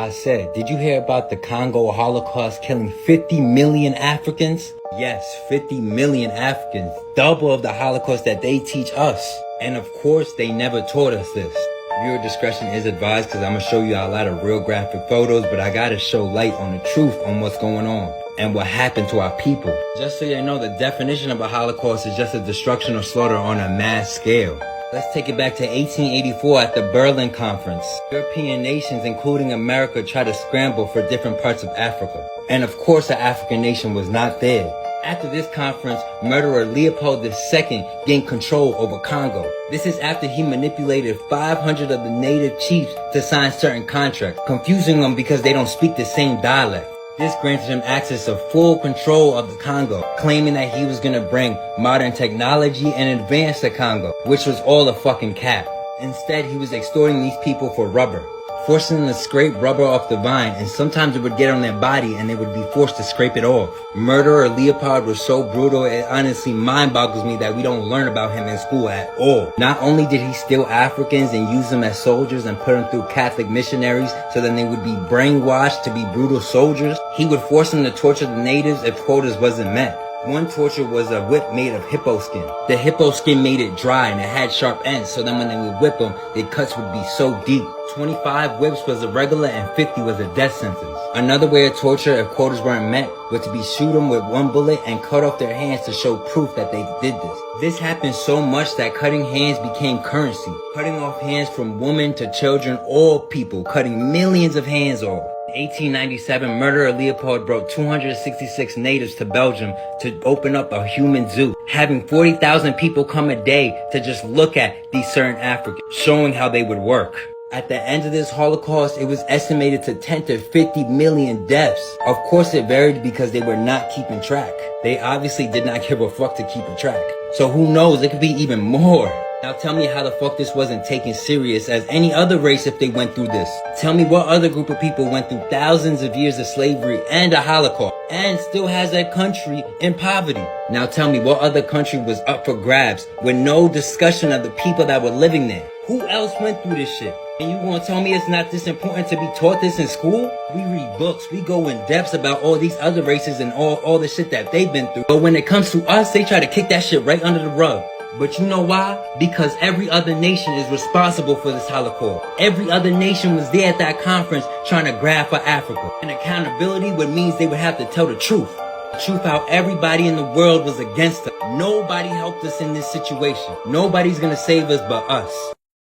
I said, did you hear about the Congo Holocaust killing 50 million Africans? Yes, 50 million Africans, double of the Holocaust that they teach us. And of course, they never taught us this. Viewer discretion is advised because I'm going to show you a lot of real graphic photos, but I got to show light on the truth on what's going on and what happened to our people. Just so you know, the definition of a Holocaust is just a destruction or slaughter on a mass scale. Let's take it back to 1884 at the Berlin Conference. European nations, including America, tried to scramble for different parts of Africa. And of course, the African nation was not there. After this conference, murderer Leopold II gained control over Congo. This is after he manipulated 500 of the native chiefs to sign certain contracts, confusing them because they don't speak the same dialect. This granted him access to full control of the Congo, claiming that he was gonna bring modern technology and advance the Congo, which was all a fucking cap. Instead, he was extorting these people for rubber, forcing them to scrape rubber off the vine, and sometimes it would get on their body and they would be forced to scrape it off. Murderer Leopold was so brutal, it honestly mind boggles me that we don't learn about him in school at all. Not only did he steal Africans and use them as soldiers and put them through Catholic missionaries so then they would be brainwashed to be brutal soldiers, he would force them to torture the natives if quotas wasn't met. One torture was a whip made of hippo skin. The hippo skin made it dry and it had sharp ends, so then when they would whip them, their cuts would be so deep. 25 whips was a regular and 50 was a death sentence. Another way of torture if quotas weren't met was to be shoot them with one bullet and cut off their hands to show proof that they did this. This happened so much that cutting hands became currency. Cutting off hands from women to children, all people, cutting millions of hands off. In 1897, murderer Leopold brought 266 natives to Belgium to open up a human zoo, having 40,000 people come a day to just look at these certain Africans, showing how they would work. At the end of this Holocaust, it was estimated to 10 to 50 million deaths. Of course, it varied because they were not keeping track. They obviously did not give a fuck to keep a track. So who knows, it could be even more. Now tell me how the fuck this wasn't taken serious as any other race if they went through this. Tell me what other group of people went through thousands of years of slavery and a Holocaust and still has their country in poverty. Now tell me what other country was up for grabs with no discussion of the people that were living there. Who else went through this shit? And you gonna tell me it's not this important to be taught this in school? We read books, we go in depths about all these other races and all the shit that they've been through. But when it comes to us, they try to kick that shit right under the rug. But you know why? Because every other nation is responsible for this Holocaust. Every other nation was there at that conference trying to grab for Africa. And accountability would means they would have to tell the truth. The truth how everybody in the world was against us. Nobody helped us in this situation. Nobody's gonna save us but us.